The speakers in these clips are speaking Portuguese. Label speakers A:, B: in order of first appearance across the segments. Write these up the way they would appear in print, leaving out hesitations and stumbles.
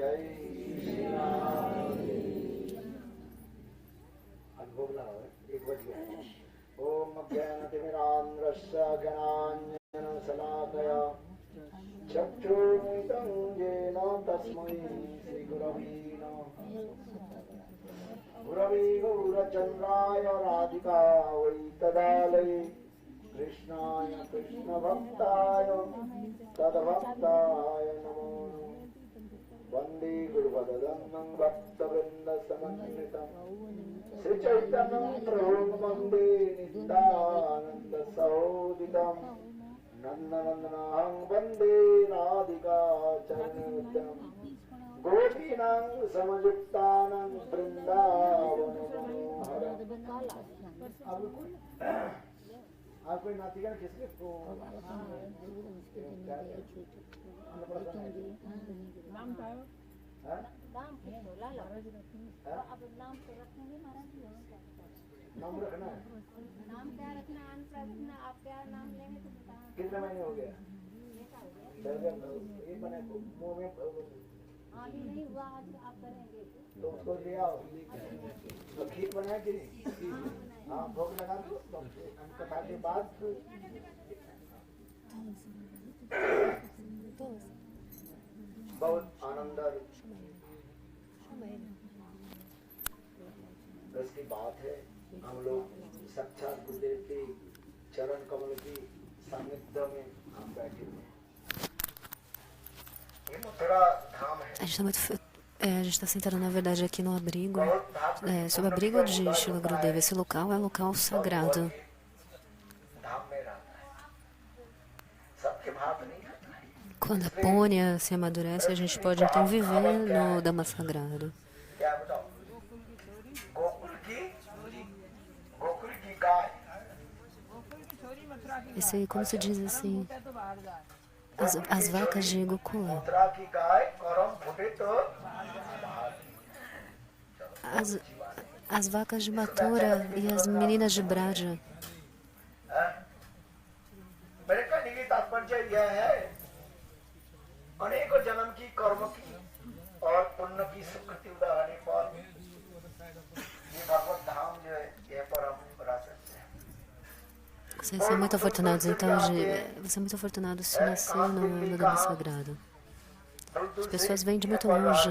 A: जय श्री राम। अनुभव ना हो, एक बज गया। ओम ज्ञानतिमिरान्ध्रस्य ज्ञानाञ्जनशलाकया चक्षुर्मिलितं येन तस्मै श्रीगुरवे नमः। गुरवे गौरचन्द्राय राधिकायै तदालये कृष्णाय कृष्णभक्ताय तद्भक्ताय नमो नमः। वन्दे गुरुपदद्वन्द्वं भक्तवृन्दसमन्वितं श्रीचैतन्यं प्रभुं वन्दे नित्यानन्दसहोदितं नन्दनन्दनं वन्दे राधिका चरणोत्तमं गोपीनां समयुक्तानां वृन्दावनमनोहरम्। आप कोई नातिका किसके को
B: नाम क्या है?
C: नाम किसको लाला अब नाम तो रखेंगे महाराज जी।
A: नाम रखना है।
C: नाम क्या रखना रखना आप क्या नाम लेंगे तो बता।
A: कितने महीने हो गया? ये बने मुंह में
C: अभी नहीं हुआ, आज आप करेंगे
A: तो उसको ले आओ। तो खीर बनाए कि नहीं? हाँ भोग लगा दो। हम कथा के बाद बहुत आनंद रस की बात है। हम लोग साक्षात गुरुदेव के चरण कमल की सानिध्य में हम बैठे हुए हैं। ये मथुरा धाम है।
D: A gente está a gente está sentado, na verdade, aqui no abrigo, sob o abrigo de Srila Gurudeva. Esse local é um local sagrado. Quando a pônia se amadurece, a gente pode então viver no Dhamma sagrado. Esse aí, como se diz assim, as vacas de Gokula. As vacas de Mathura e as meninas de Braja. Vocês são muito afortunados, então, você é muito afortunado se nascer no Dhamma sagrado. As pessoas vêm de muito longe.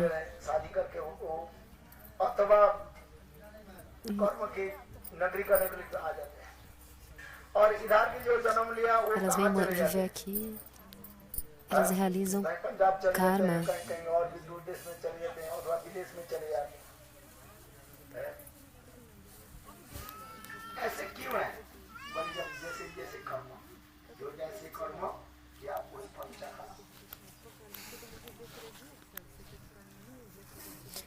D: Elas vêm viver aqui, elas realizam karma.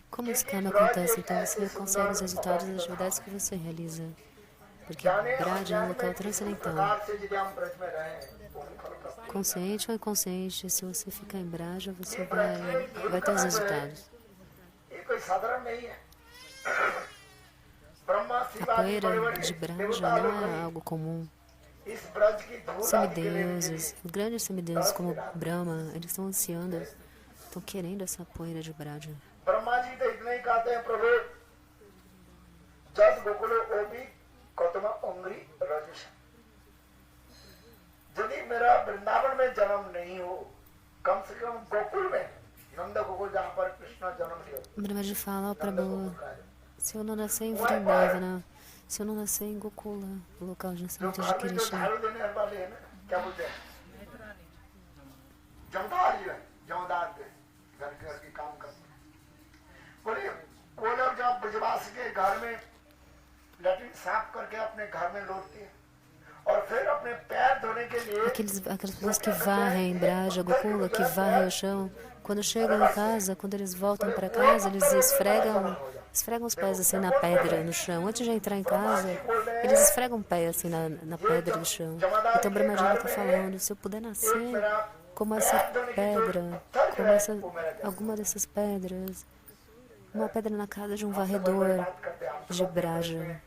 D: Como esse karma acontece? Então você consegue os resultados das atividades que você realiza. Porque Braja é um local transcendental. Consciente ou inconsciente, se você ficar em Braja, você vai ter os resultados. A poeira de Braja não é algo comum. Semideuses, os grandes semideuses como Brahma, eles estão ansiando, estão querendo essa poeira de Braja.
A: Brahma जी तो इतना ही कहते हैं प्रभु जस गोकुलो ओपी कौतुमा उंगली रजस। यदि मेरा वृंदावन में जन्म नहीं हो, कम से कम गोकुल में, नंद गोकुल जहाँ पर कृष्ण जन्म लिया।
D: Brahma जी fala ao Prabhu, se eu não nascer em Vrindavana, se eu não nascer em Gokula, o local de nascimento de Krishna.
A: क्या बोलते हैं? जमदार जी है, जमदार थे, घर के काम करते। बोले वो लोग जब ब्रजवासी के घर में लैट्रिन साफ करके अपने घर में लौटते हैं और फिर अपने पैर धोने के लिए
D: Aquelas pessoas que varrem Braja, Gokula, que varrem o chão, quando chegam em casa, quando eles voltam para casa, eles esfregam os pés assim na pedra, no chão. Antes de entrar em casa, eles esfregam o pé assim na pedra do chão. Então Brahmadeva está falando, se eu puder nascer como essa pedra, alguma dessas pedras, uma pedra na casa de um varredor de Braja.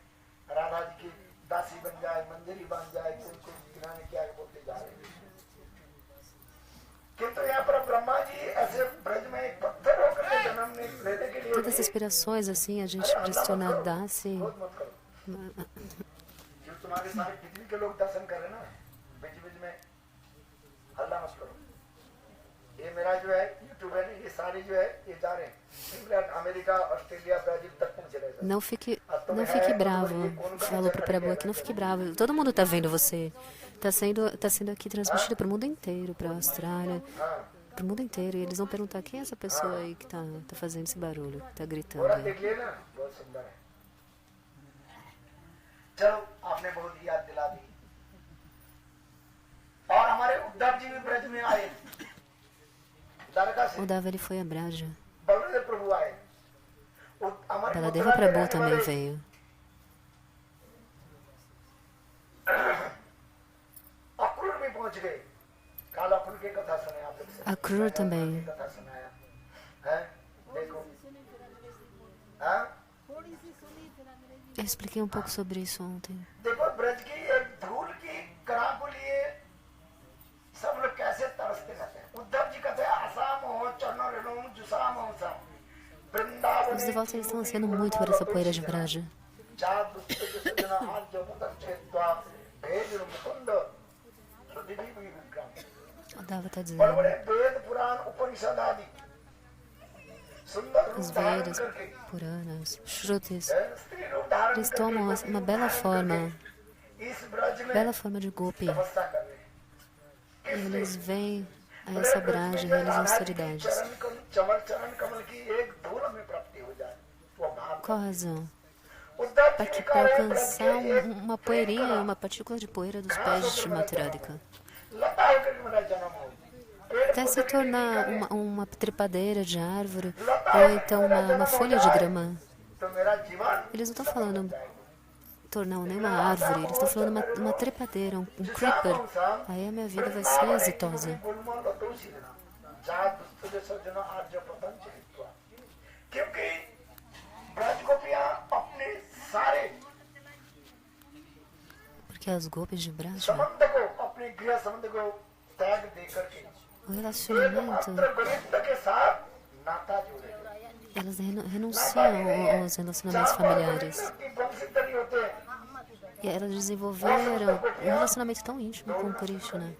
A: लेने के लिए
D: Tantas inspirações assim, a gente pressionar dar-se.
A: क्रोध मत करो। जो तुम्हारे सारे पृथ्वी के लोग दर्शन कर रहे हैं ना, बीच बीच में हल्ला मत करो। ये मेरा जो है यूट्यूब है, ये सारे जो है ये जा रहे हैं इंग्लैंड, अमेरिका, ऑस्ट्रेलिया, ब्राजील तक पहुंचे रहे।
D: Não fique bravo. Falou pro Prabhu aqui, não fique bravo. Todo mundo tá vendo você. Tá sendo aqui transmitido pro mundo inteiro, pra Austrália, pro mundo inteiro. E eles vão perguntar quem é essa pessoa aí que tá fazendo esse barulho, que tá gritando
A: थोड़ा
D: aí.
A: देख लिए ना, बहुत सुंदर है। चलो आपने बहुत याद दिला दी। और हमारे उद्धव जी भी ब्रज में आए, द्वारका से
D: O Dava, ele foi a Braja.
A: Baldev प्रभु आए, हमारे
D: Baladeva Prabhu também veio.
A: Akrur में पहुंच गए। काल अक्रूर की कथा सुने आप लोग से।
D: Akrur também.
A: कथा सुनाया है, देखो हाँ?
D: Eu expliquei um pouco sobre isso ontem.
A: देखो ब्रज की एक धूल की कणा को लिए सब लोग कैसे तरसते रहते हैं। उद्धव जी कहते हैं आसाम हो चरण रेणुम जुसाम हो सा Vrindavan
D: Os devotos eles estão ansiando muito por essa poeira de Braja.
A: चार दुष्ट के सजना आज जो मुदर छेत्वा भेज मुकुंद सुदिवी विक्रम।
D: O Dava está
A: बड़े
D: dizendo.
A: बड़े वेद पुराण उपनिषद आदि सुंदर
D: Os
A: रूप धारण
D: Vedas,
A: करके
D: Puranas, Shrutis,
A: स्त्री रूप धारण
D: eles tomam uma bela forma de golpe.
A: तपस्या कर रहे हैं।
D: Eles vêm a essa Braja e realizam austeridades.
A: चरण कमल की एक धूल में प्राप्ति हो जाए वो भाव।
D: Qual a razão?
A: उद्धव
D: Para
A: ji
D: para alcançar uma poeirinha, uma partícula de poeira dos pés de Shimatradika.
A: लता होकर मेरा जन्म हो, पेड़
D: Até se tornar uma trepadeira de árvore ou então uma folha de grama.
A: तो मेरा जीवन
D: Eles não estão falando tornar nenhuma árvore, eles estão falando uma trepadeira, um creeper. Aí a minha vida vai ser exitosa.
A: क्योंकि ब्रज गोपियां अपने सारे
D: Porque as golpes de Braja,
A: संबंध को, अपने गृह संबंध को त्याग दे करके
D: o relacionamento,
A: एकमात्र गणित के साथ नाता जोड़े।
D: elas renunciam aos relacionamentos familiares.
A: कि वंशधर होते हैं,
D: E elas desenvolveram um relacionamento tão íntimo com Krishna.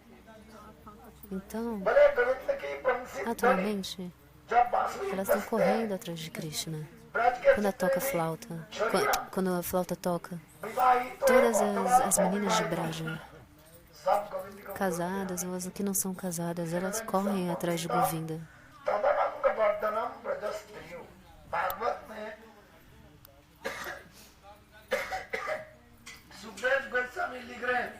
D: Então,
A: भले गणित की वंशधर
D: atualmente,
A: जब बांसुरी
D: elas estão correndo atrás de Krishna.
A: Braj के
D: Quando toca a flauta, quando a flauta toca,
A: विवाहित
D: todas as meninas de Braja,
A: सब गोविंद को
D: casadas ou as que não são casadas, elas correm atrás de Govinda.
A: तदनंग वर्धनम ब्रज स्त्रियों, भागवत में सुखदेव गोस्वामी लिख रहे हैं,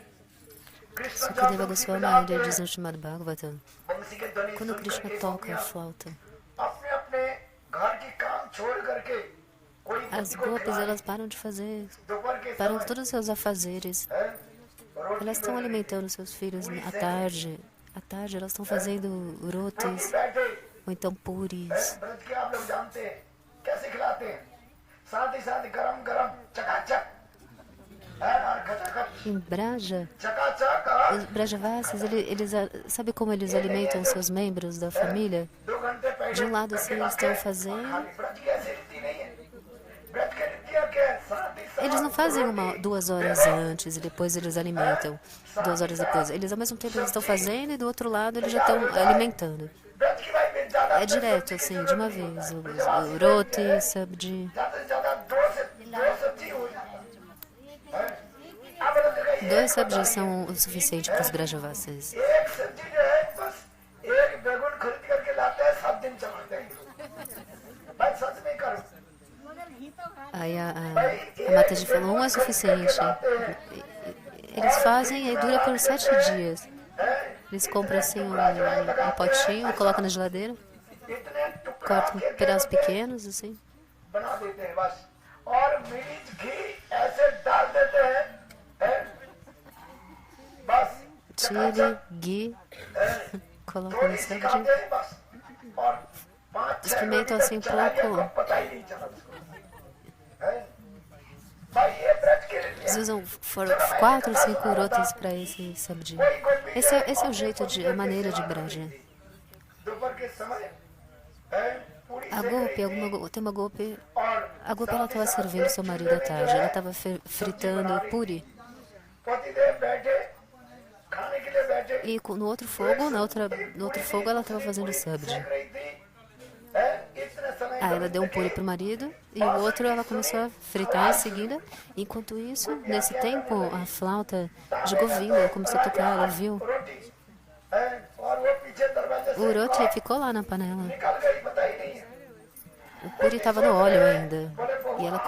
A: कृष्ण
D: Sukadeva
A: जब
D: Goswami ele diz no Srimad Bhagavatam,
A: बंसी के ध्वनि
D: quando
A: सुन
D: Krishna
A: करके
D: toca a
A: गोपियां
D: flauta,
A: अपने अपने घर की काम छोड़ करके कोई
D: as golpes elas param de fazer,
A: दोपहर के
D: param
A: समय
D: todos os seus afazeres.
A: है, रोटी
D: Elas estão alimentando seus filhos à tarde. À tarde elas estão fazendo rotis
A: बैठे
D: ou então puris.
A: ब्रज के आप लोग जानते हैं कैसे खिलाते हैं, साथ ही साथ गरम गरम चकाचक है और खचाखच
D: Em Braja,
A: चकाचक
D: os Brajavasis, sabe como eles alimentam seus membros da família?
A: 2 घंटे पहले
D: De um lado assim eles estão fazendo,
A: खाली ब्रज की ऐसी रीति नहीं है, ब्रज के रीतियों के साथ ही साथ
D: eles não fazem 2 horas antes e depois eles alimentam 2 horas depois. Eles ao mesmo tempo eles estão fazendo e do outro lado eles já estão alimentando.
A: Braj की भाई में ज्यादा
D: É direto assim, de uma vez. O roti, sabji.
A: ज्यादा से ज्यादा दो सब्जी हो जाए। आप लोग देखिए
D: 2 sabjis são o suficiente para os Brajavasis.
A: एक सब्जी जो है बस एक बैगन खरीद करके लाते हैं, 7 दिन चलाते हैं। भाई सच में करो,
D: Aí a Mataji falou, 1 é suficiente. Eles fazem e dura por 7 dias. Eles compram assim um potinho, colocam na geladeira,
A: इतने टुकड़ा
D: cortam pedaços pequenos assim.
A: बना देते हैं बस, और मिर्च घी ऐसे डाल देते हैं, बस
D: Chile, ghee, colocam
A: थोड़ी
D: no
A: सी
D: sabji.
A: खाते हैं बस, और 5-6
D: Experimentam assim um pouco.
A: पता ही नहीं चला उसको। भाई ये ब्रज के लिए
D: Eles usam 4 ou 5 rotas para esse sabji. Esse é o jeito, a maneira de Braja.
A: दोपहर के समय
D: A Gopi, tem uma Gopi.
A: और
D: A Gopi ela estava servindo seu marido à tarde. Ela estava fritando puri.
A: पतिदेव बैठे खाने के लिए बैठे
D: E no outro fogo, no outro fogo, ela estava fazendo sabji.
A: सेक रही थी इतने समय
D: Aí ela deu um puri pro marido e o outro ela começou a fritar em seguida. Enquanto isso, nesse tempo, a flauta de Govinda começou a tocar. Ela viu.
A: रोटी और वो पीछे दरवाजे
D: O
A: से
D: Uroti ficou lá na panela.
A: निकल गई पता ही नहीं है
D: O puri estava no óleo ainda. E ela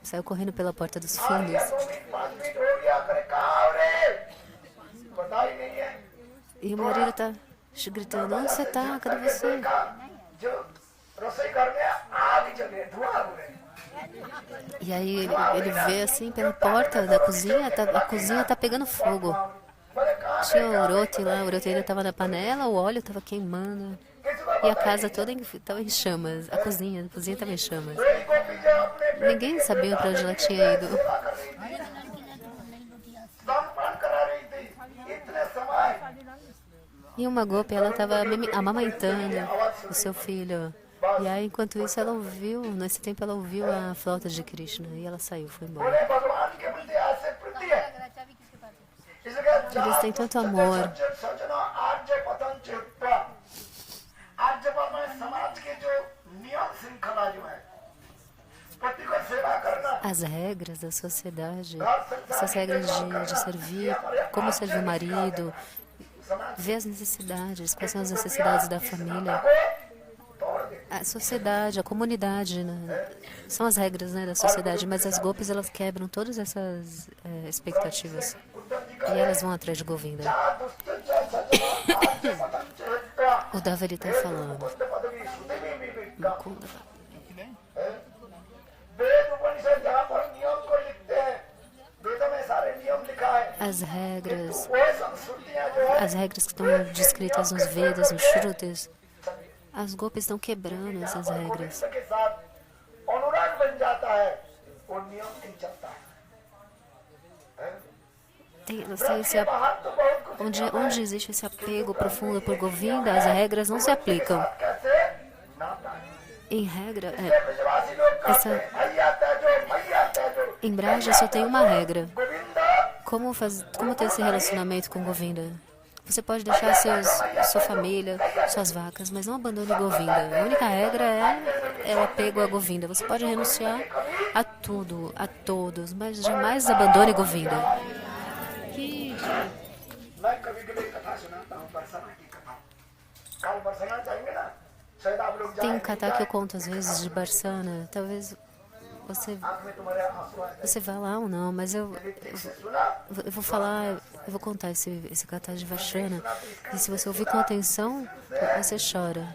D: saiu correndo pela porta dos fundos.
A: 5 मिनट हो गया करे कहाँ रे पता ही नहीं है
D: E o marido tá gritando: onde você tá? Cadê você?
A: देखा जो रसोई घर में आग जल रही है धुआं हो रहा है
D: E aí ele vê assim pela porta da cozinha, a cozinha tá pegando fogo.
A: बोले कहाँ
D: Tinha o Uroti lá, o Uroti ainda estava na panela, o óleo estava queimando. E a casa toda estava em chamas, a cozinha estava em chamas.
A: कोई को पीछे अपने
D: Ninguém sabia para onde ela tinha ido.
A: सेवा कर रही थी स्तनपान करा रही थी इतने समय
D: E uma Gopi, ela estava amamentando o seu filho. E aí, enquanto isso, ela ouviu, nesse tempo, ela ouviu a flauta de Krishna. E ela saiu, foi embora.
A: बोले भगवान के प्रति ऐसे प्रीति है इसलिए
D: Eles têm tanto amor.
A: सज्जनों आर्य पतन चित्वा आर्य पतन समाज के जो नियम श्रृंखला जो है पति को सेवा करना
D: As regras da sociedade, essas regras de servir, como servir o marido, ver as necessidades, quais são as necessidades da família.
A: तोड़ दे
D: A sociedade, a comunidade, né? São as regras, né, da sociedade, mas as Gopis, elas quebram todas essas expectativas. E elas vão atrás de Govinda.
A: दुष्ट सज्जनों आर्य पतन चित्वा
D: O Davali está falando.
A: कुंद पदवी सुदेवी विवेका
D: Mukunda.
A: वेद उपनिषद जहाँ पर नियम को लिखते हैं वेदों में सारे नियम लिखा है
D: As regras,
A: वो संस्कृतियाँ जो है
D: as regras que estão descritas nos Vedas, nos Shrutis, as Gopis estão quebrando essas regras.
A: Krishna के साथ अनुराग बन जाता है वो नियम नहीं चलता है
D: Elas têm esse,
A: बाहर तो बहुत कुछ
D: onde existe esse apego profundo por Govinda, as regras não se aplicam.
A: कैसे नाता है
D: Em regra,
A: विश्वासी लोग कहते हैं मैया त्याजो मैया त्याजो
D: em Braja só tem uma regra.
A: Govinda
D: Como ter esse relacionamento com Govinda? Você pode deixar sua família, suas vacas, mas não abandone Govinda. A única regra é o apego a Govinda. Você pode renunciar a tudo, a todos, mas jamais abandone Govinda.
A: मैं कभी कभी कथा सुनाता हूँ बरसाना की कथा कल बरसाना जाएंगे ना शायद आप लोग
D: Tem um
A: जाएंगे
D: catar que eu conto às vezes de Barsana. Talvez
A: आँख में तुम्हारे आंसू आ जाए
D: você vá lá ou não, mas eu vou falar, eu vou contar esse catar de Varshana. E se você ouvir com atenção, você chora.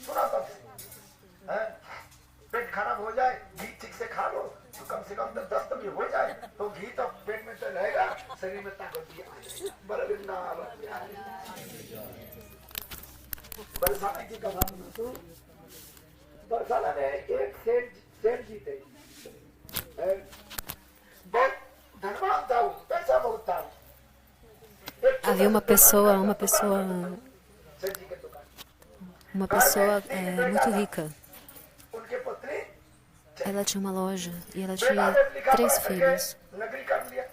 A: सुना तब से हैं? पेट खराब हो जाए घी ठीक से खा लो तो कम से कम 10 भी हो जाए तो घी तो पेट में तो रहेगा शरीर में ताकत भी आ जाएगी बरसाना बरसाना की कथा सुनो तो बरसाना में एक सेठ जी थे बहुत धनवान था वो, पैसा बहुत था
D: Havia uma pessoa
A: सेठ जी के दुकान
D: muito rica.
A: उनके पत्नी
D: Ela tinha uma loja e ela tinha 3 filhos.
A: नगरी कर लिया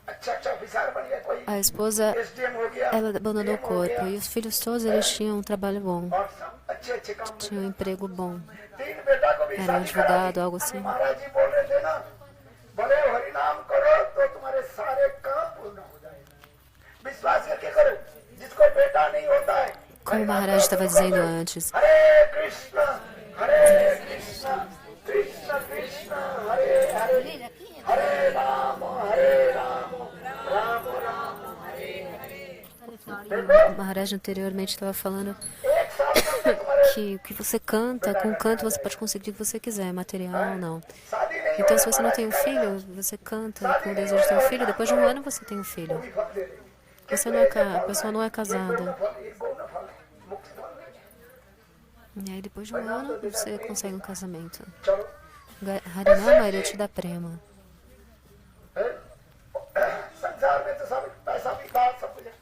A: अच्छा ऑफिसर बन गया कोई
D: A esposa,
A: एसडीएम हो गया
D: ela abandonou o corpo e os filhos todos eles tinham um trabalho bom,
A: और सब अच्छे अच्छे काम
D: tinham um emprego bom.
A: तीन बेटा को भी
D: Era um
A: शादी करा दी।
D: advogado, algo assim.
A: महाराज जी बोल रहे थे ना बोले हरि नाम करो तो तुम्हारे सारे काम पूर्ण हो जाएंगे विश्वास करके करो जिसको बेटा नहीं होता है
D: Como o Maharaj estava dizendo antes,
A: हरे कृष्णा कृष्ण कृष्ण हरे हरे हरे राम राम राम हरे
D: o Maharaj anteriormente estava falando
A: एक साल में तुम्हारे
D: que o que você canta, com o canto você pode conseguir o que você quiser, material ou não.
A: शादी नहीं
D: Então, se você não tem um filho, você canta com o desejo de ter um filho, depois de um ano você tem um filho.
A: होगी फल दे देगी
D: Você não é, a pessoa não é casada.
A: फल एक गौण फल है, मुक्त फल है।
D: E aí, depois de um ano, você consegue um casamento.
A: चलो
D: Harinama, ele te dá prema.
A: संसार में तो सब पैसा भी बात सब कुछ है।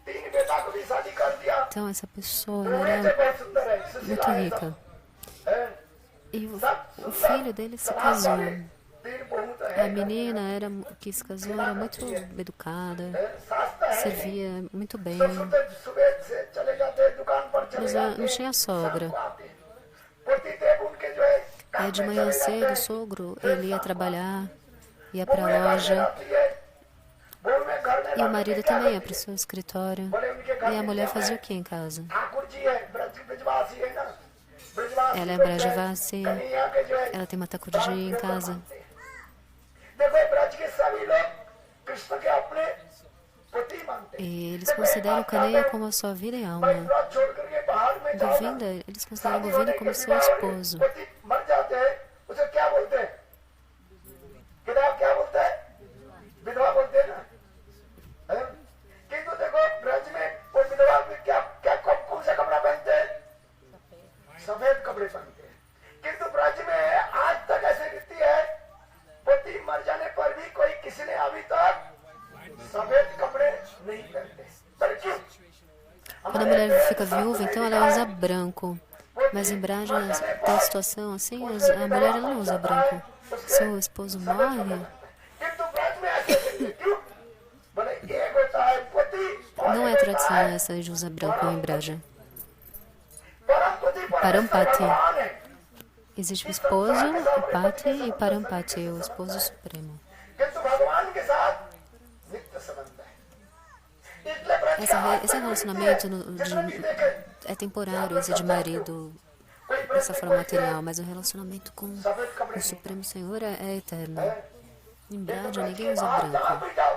A: तीन बेटा को भी शादी कर दिया
D: Então, essa pessoa, ela
A: वैसे
D: era
A: बहुत सुंदर है
D: muito
A: सुशीला है सब।
D: rica. E o filho dele se casou.
A: 3 बहुत
D: A
A: है
D: menina que se casou era muito educada,
A: सास तो है
D: servia muito bem,
A: ससुर तो सुबह से चले जाते दुकान पर चले
D: mas
A: जाते
D: não tinha sogra.
A: शाम को आते पतिदेव उनके जो है
D: Aí
A: काम
D: de
A: पे
D: manhã
A: चले
D: cedo, o
A: जाते
D: sogro, ele ia trabalhar, ia para a
A: Mumbai घर में
D: loja,
A: रहती है बोल में घर में
D: e o
A: रहती
D: marido
A: है, क्या
D: também ia
A: करती
D: para o
A: है?
D: seu escritório.
A: बोले उनके घर
D: E a
A: में
D: mulher
A: क्या
D: fazia
A: है?
D: o que em casa?
A: Thakur जी है ब्रजवासी है ना ब्रजवासी
D: Ela é
A: तो जो है,
D: Brajavasi,
A: कन्हैया के जो है
D: ela tem uma tacurji em casa.
A: देखो ब्रज के सभी लोग कृष्ण के अपने पति मानते हैं
D: E eles consideram Kaneya como a sua vida e alma.
A: Braj छोड़ करके बाहर में जाओ ना,
D: Govinda, eles consideram
A: शादी
D: Govinda
A: होने
D: como
A: के
D: seu
A: विवाह
D: esposo.
A: पति मर जाते हैं उसे क्या बोलते हैं किताब क्या बोलते हैं विधवा बोलते हैं ना हैं? किंतु देखो ब्रज में वो विधवा भी क्या क्या कौन सा कपड़ा पहनते हैं सफेद कपड़े पहनते हैं किंतु ब्रज में आज तक ऐसी रीति है पति मर जाने पर भी कोई किसी ने अभी तक सफेद कपड़े नहीं पहनते पर क्यों
D: Quando a mulher fica viúva, então ela usa branco. Mas em Braja, tem situação assim, a mulher ela não usa branco. Se o esposo morre,
A: किंतु ब्रज में ऐसे नहीं है। क्यों बोले एक होता है पति और
D: não
A: एक
D: é
A: होता
D: tradição
A: है
D: essa de usar branco em Braja.
A: परमपति
D: Parampati.
A: भगवान है
D: Existe o esposo, o Pati e Parampati, o esposo supremo.
A: किंतु भगवान के साथ नित्य संबंध है इसलिए ब्रज के आज
D: Esse
A: तक
D: relacionamento
A: जितने भी देखे
D: é temporário, esse de marido,
A: कोई
D: dessa
A: ब्रज
D: forma
A: में कोई
D: material, mas o relacionamento com
A: सफेद कपड़े
D: o
A: नहीं
D: Supremo Senhor é eterno. Em
A: है।
D: Braja,
A: ब्रज
D: ninguém
A: के
D: usa
A: बाहर जहाँ
D: branco.
A: भी जाओ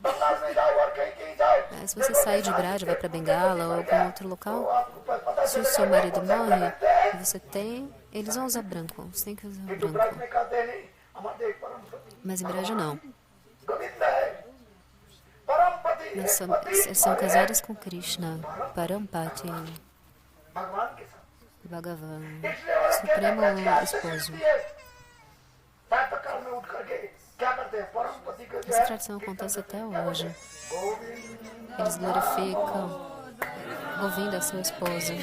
A: बंगाल में जाओ और कहीं कहीं जाओ
D: Mas se você sair de Braja, vai para Bengala ou algum outro
A: तो
D: local,
A: आपको पता
D: se o
A: चलेगा
D: seu
A: वो
D: marido
A: कौन सा कपड़ा
D: morre
A: पहनते हैं।
D: e você tem, eles vão usar branco. Você tem que usar
A: किंतु ब्रज
D: branco.
A: में कहते हैं नहीं हमारे एक परमपति
D: Mas em Braja não.
A: Govind है परमपति
D: Eles são,
A: पति
D: eles são
A: और
D: casados com Krishna, Parampati,
A: भगवान के साथ
D: Bhagavan,
A: इसलिए वो कहते हैं
D: Supremo
A: ब्रज के आज तक
D: Esposo.
A: रीति है। प्रातःकाल में उठ करके क्या करते हैं परमपति को जो
D: Essa
A: है
D: tradição acontece até hoje.
A: Govind
D: Eles glorificam Govinda, seu esposo.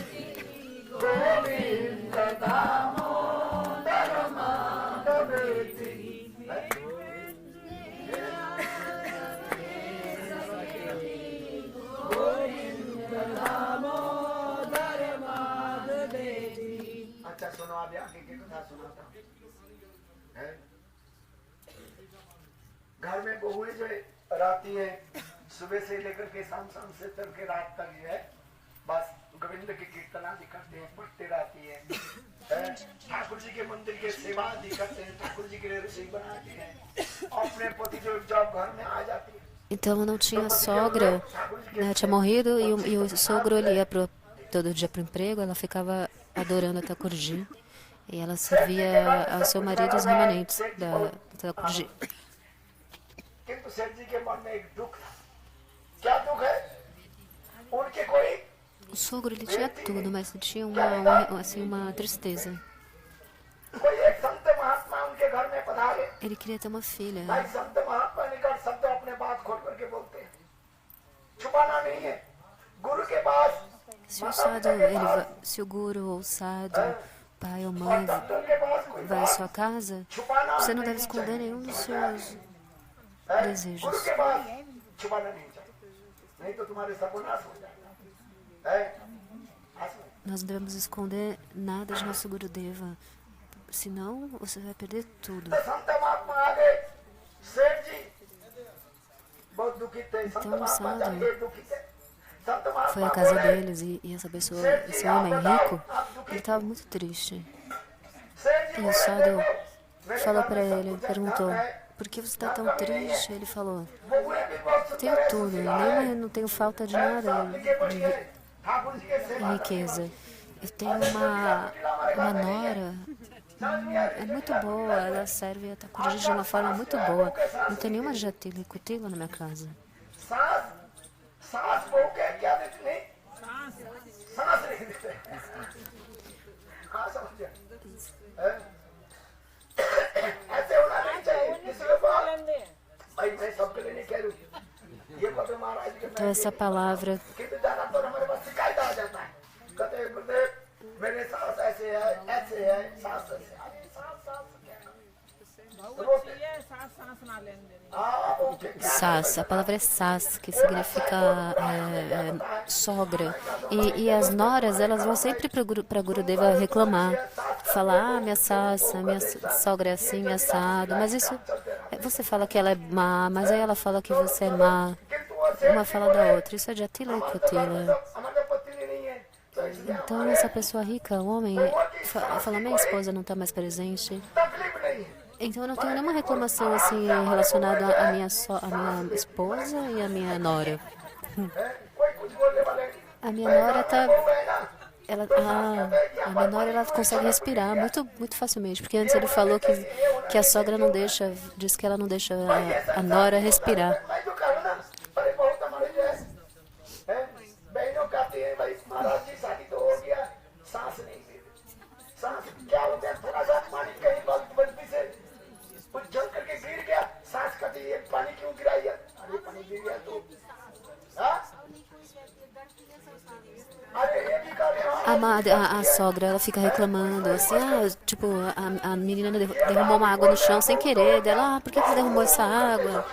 A: अच्छा सुनो अभी आगे की कथा सुनाता हूँ हैं? घर में बहुएं जो रहती है सुबह से लेकर के शाम से तक रात तक जो है बस गोविंद की कीर्तन आदि करते हैं पढ़ते रहती है हैं? ठाकुर जी के मंदिर के सेवा आदि करते हैं ठाकुर जी के लिए रसोई बनाते हैं अपने पति जो जब घर में आ जाती है
D: Então não tinha sogra, né, tinha morrido e o sogro ele ia todo dia para o emprego, ela ficava adorando a Thakurji e ela servia ao seu marido os remanentes da Thakurji.
A: किंतु सेठ जी के मन में एक दुख था क्या दुख है उनके कोई
D: O sogro ele tinha tudo, mas ele tinha assim, uma tristeza.
A: कोई एक संत महात्मा उनके घर में पधारे
D: Ele queria ter uma filha.
A: भाई संत महात्मा निकट शब्द अपने बात खोल करके बोलते हैं छुपाना नहीं है गुरु के पास
D: Se o sadhu, se o guru ou o sadhu, pai ou mãe
A: doctor के पास कोई
D: vai à sua casa,
A: छुपाना
D: você não
A: नहीं
D: deve esconder nenhum dos seus
A: है। गुरु
D: desejos.
A: के पास छुपाना नहीं चाहिए नहीं तो तुम्हारे सर्वनाश हो जाएगा है? आसमान।
D: Nós não devemos esconder nada de nosso Gurudeva, senão você vai perder tudo.
A: तो संत महात्मा आ गए सेठ जी बहुत दुखी थे संत
D: Então o
A: महात्मा
D: sadhu
A: जाके दुखी थे संत
D: foi
A: महात्मा
D: à casa
A: बोले,
D: deles e essa pessoa, esse homem rico, ele estava muito triste.
A: सेठ जी
D: E o
A: बोले,
D: sadhu
A: देखो, मेरे
D: falou
A: घर
D: para
A: में सब
D: ele,
A: कुछ
D: perguntou,
A: है,
D: por que você está tão triste? Ele falou,
A: बहुएं भी बहुत
D: tenho
A: सुंदर है,
D: tudo,
A: सुशीला है,
D: não tenho falta de
A: है,
D: nada
A: सब लिखे पढ़ी
D: de
A: है, ठाकुर जी के सेवा
D: riqueza. Eu tenho uma nora, é muito boa, ela serve a Thakurji de uma forma muito boa. Não tem nenhuma jatila e kutila na minha casa.
A: सांस सांस बहू के क्या देते नहीं सांस नहीं देते हाँ समझे हैं? ऐसे होना नहीं चाहिए किसी के पास भाई मैं सबके लिए नहीं कह रही हूँ ये पत्र महाराज के
D: Então essa palavra
A: किंतु ज्यादातर हमारे पास शिकायत आ जाता है कहते हैं गुरुदेव मेरे सास ऐसे है ऐसे से है, सास से अरे सास कहना
D: Sas, a palavra é sas, que significa sogra. E as noras, elas vão sempre para Gurudeva reclamar, falar, minha sassa, minha sogra é assim, minha assado. Mas isso, você fala que ela é má, mas aí ela fala que você é má. Uma fala da outra. Isso é de Atila e Kutila. Então, essa pessoa rica, o homem, fala, minha esposa não está mais presente. Então eu não tenho nenhuma reclamação assim relacionada à minha esposa e à minha nora. A minha nora tá, a minha nora ela consegue respirar muito facilmente, porque antes ele falou que a sogra não deixa, diz que ela não deixa a nora respirar. A sogra, ela fica reclamando, assim, tipo, a menina derramou uma água no chão sem querer, dela, por que você derramou essa água?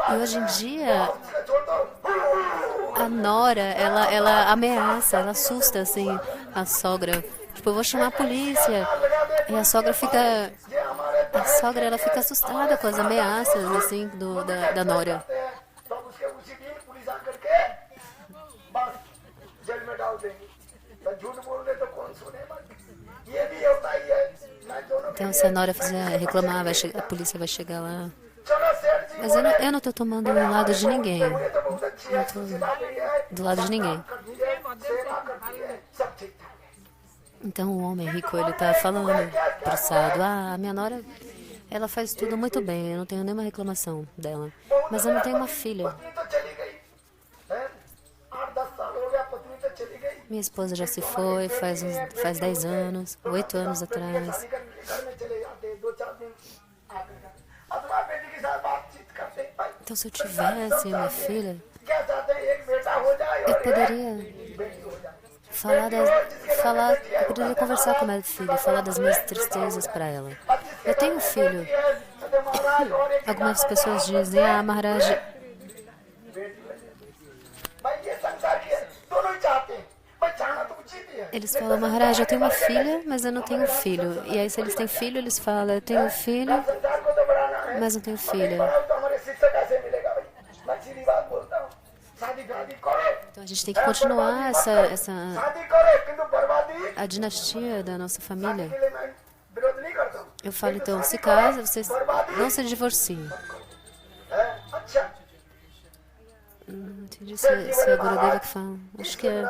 D: E hoje em dia, a nora, ela ameaça, ela assusta, assim, a sogra. Tipo, eu vou chamar a polícia. E a sogra ela fica assustada com as ameaças, assim, da nora. Então, se a nora fizer reclamar, a polícia vai chegar lá. Mas eu não estou tomando o lado de ninguém. Eu não estou do lado de ninguém. Então, o homem rico, ele está falando pro Sado, a minha nora, ela faz tudo muito bem, eu não tenho nenhuma reclamação dela. Mas eu não tenho uma filha. Minha esposa já se foi faz 10 anos, 8 anos atrás. Então, se eu tivesse minha filha, eu poderia eu poderia conversar com minha filha, falar das minhas tristezas para ela. Eu tenho um filho. Algumas pessoas dizem, Maharaj, eles falam, Maharaj, eu tenho uma filha, mas eu não tenho filho. E aí, se eles têm filho, eles falam, eu tenho um filho, mas não tenho filha. Então, a gente tem que continuar a dinastia da nossa família. Eu falo, então, se casa, vocês não se divorciem. Não entendi se é a Gurudeva que fala. Acho que é.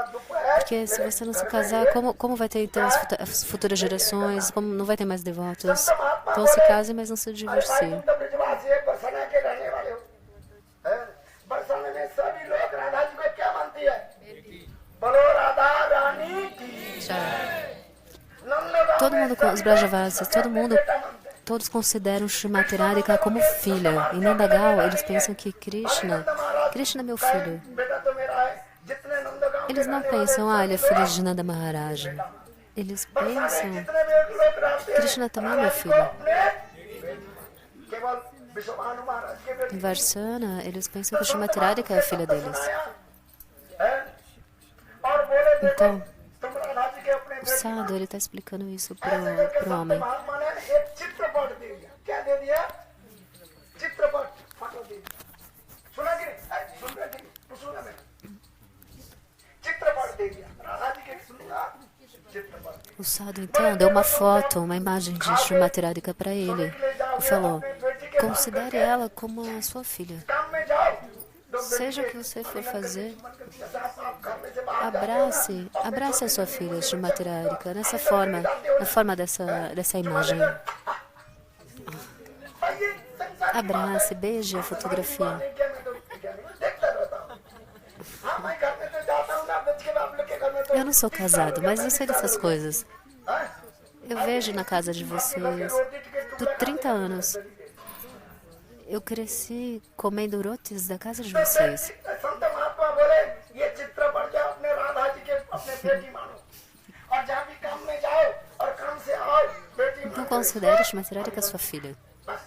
D: Porque se você não se casar, como vai ter então as futuras gerações? Como não vai ter mais devotos? Então se casem, mas não se divorciem. Todo mundo, os Brajavasis, todos consideram Srimati Radhika como filha. Em Nandagal, eles pensam que Krishna é meu filho. Eles não pensam, ele é filho de Nanda Maharaj. Eles pensam, Krishna também é meu filho. Em Varsana, eles pensam que Srimati Radhika é a filha deles. Então, o Sadhu, ele está explicando isso para o homem. O Sadhu, então, deu uma foto, uma imagem de Srimati Radhika para ele e falou, considere ela como a sua filha. Seja o que você for fazer, abrace a sua filha, Srimati Radhika, na forma dessa imagem. Abrace, beije a fotografia. Eu não sou casado, mas eu sei dessas coisas. Eu vejo na casa de vocês por 30 anos. Eu cresci comendo rotis da casa de vocês.
A: बेटी मानो और जहाँ भी काम में जाओ और काम से आओ बेटी
D: Então
A: मानो
D: considere esta matriarca sua filha.
A: बस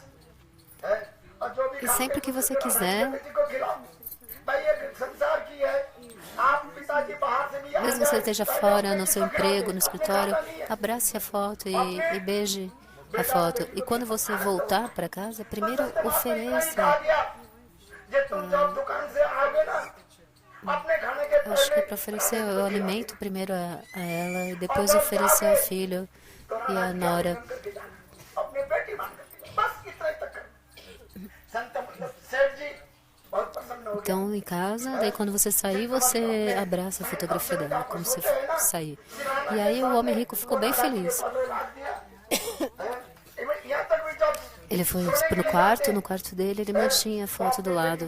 A: है और जो भी
D: E
A: काम
D: sempre
A: के
D: que você
A: दूसरे
D: quiser,
A: बेटी को खिलाओ भाई ये संसार की है आप पिताजी बाहर से भी आ
D: mesmo que você
A: जाए
D: esteja
A: तो
D: fora,
A: अपने
D: no seu
A: बेटी को खिला
D: emprego,
A: दे,
D: no
A: अपने
D: escritório,
A: खाता नहीं है।
D: abrace a foto e beije a foto. E quando você voltar para casa, primeiro ofereça.
A: जे तुम जब दुकान से आओगे ना अपने खाने के
D: Eu acho que é
A: पहले
D: para oferecer o alimento primeiro a ela e depois oferecer ao filho e à nora.
A: करके जाना अपने बेटी मान करके बस इतना ही तक कर संत मतलब सेठ जी बहुत प्रसन्न हो गया
D: Então, em casa, daí quando você sair, você abraça a fotografia dela, como você sair. E aí o homem rico ficou bem feliz.
A: यहाँ तक भी जब
D: Ele foi no quarto dele ele mantinha a foto do lado.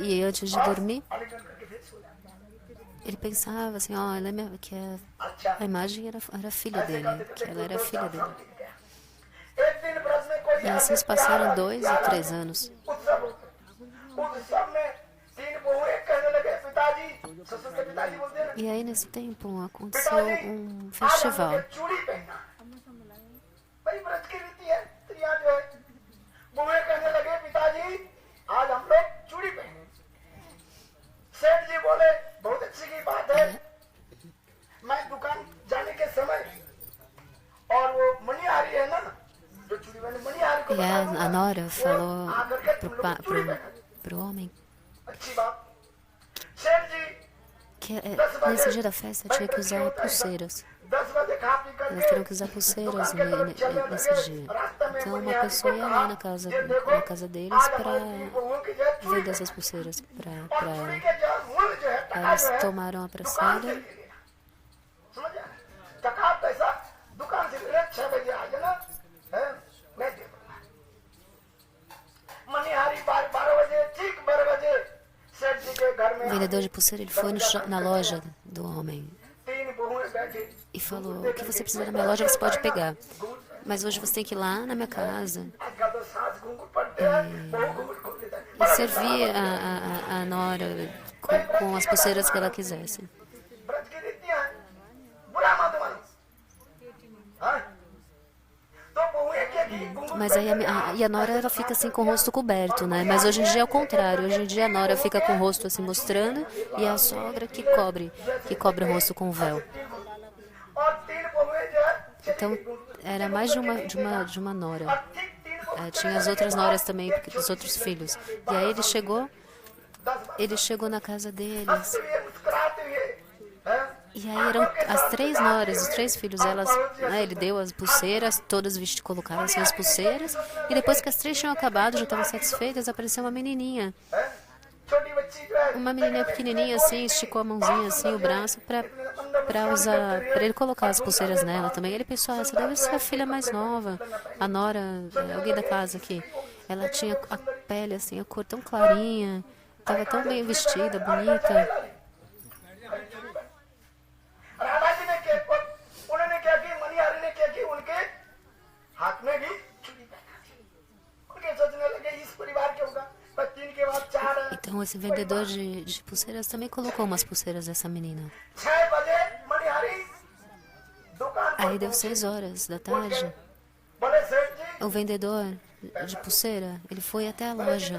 D: E antes de dormir, ele pensava assim, ó, que a imagem era a filha dele, que ela era a filha dele.
A: एक दिन ब्रज में कोई
D: E assim se passaram 2 ou 3 anos.
A: उत्सव उत्सव में तीन बहुएं कहने लगे पिताजी ससुर के पिताजी बोलते हैं
D: E aí nesse tempo aconteceu
A: पिताजी
D: um
A: आज हम
D: festival.
A: लोग चूड़ी पहनना भाई ब्रज की रीति है स्त्रियां जो है बहुएं कहने लगे पिताजी आज हम लोग चूड़ी पहने सेठ जी बोले बहुत अच्छी की बात है मैं दुकान जाने के समय और वो मणिहारी है ना जो चूड़ी वाली मणिहारी को
D: E a nora falou pro homem
A: अच्छी बात सेठ जी
D: que nesse dia da festa tinha que usar pulseiras.
A: 10 बजे खा पी
D: Elas
A: करके
D: teriam que usar pulseiras nesse dia. Então uma pessoa ia lá na casa deles para vender essas pulseiras para ela. Aí eles tomaram a praçada
A: टका पैसा दुकान से 6 बजे आ जाना है मैं दे दूंगा मणिहारी 12 बजे ठीक 12 बजे सेठ जी के घर में
D: O vendedor de pulseira ele foi na loja do homem
A: तीन बहुएं बैठी
D: e falou: o que você precisa na minha loja você pode pegar. Mas hoje você tem que ir lá na minha casa
A: आजकल तो सास घूंघट पड़ते हैं बहु घूंघट खोल देता है
D: e servir a nora com as pulseiras que ela quisesse.
A: Braj की रीतियां हैं बुरा मत मानो हाँ? तो बहुएं क्या की घूंघट
D: Mas aí a nora ela fica assim com o rosto coberto, né? Mas hoje em dia é o contrário. Hoje em dia a nora fica com o rosto assim mostrando e é a sogra que cobre o rosto com o véu.
A: और तीन बहुएं जो है
D: Então era mais de uma nora.
A: ठीक तीन बहुएं
D: Tinha as outras noras também, dos outros filhos. E aí ele chegou na casa deles.
A: हंसते हुए मुस्कुराते हुए हैं?
D: E aí eram as 3 noras, os 3 filhos, elas, né, ele deu as pulseiras, todas colocaram assim as pulseiras, e depois que as 3 tinham acabado, já estavam satisfeitas, apareceu uma menininha.
A: हैं? छोटी बच्ची जो है
D: Uma menininha pequenininha assim, esticou a mãozinha assim, o braço, para ele colocar as pulseiras nela também. Ele pensou, ah, essa deve ser a filha mais nova, a nora, alguém da casa aqui. Ela tinha a pele assim, a cor tão clarinha, estava tão bem vestida, bonita.
A: Rana जी ने क्या उन्होंने क्या की मणिहारी ने क्या की उनके हाथ में भी चूड़ी पहना दी। उनके सोचने लगे इस परिवार के होगा बस 3 के बाद 4 है
D: Então esse vendedor de pulseiras também colocou umas pulseiras dessa menina.
A: 6 बजे मणिहारी दुकान
D: Aí deu 6 horas da tarde.
A: बोले सेठ जी
D: O vendedor de pulseira, ele foi até a loja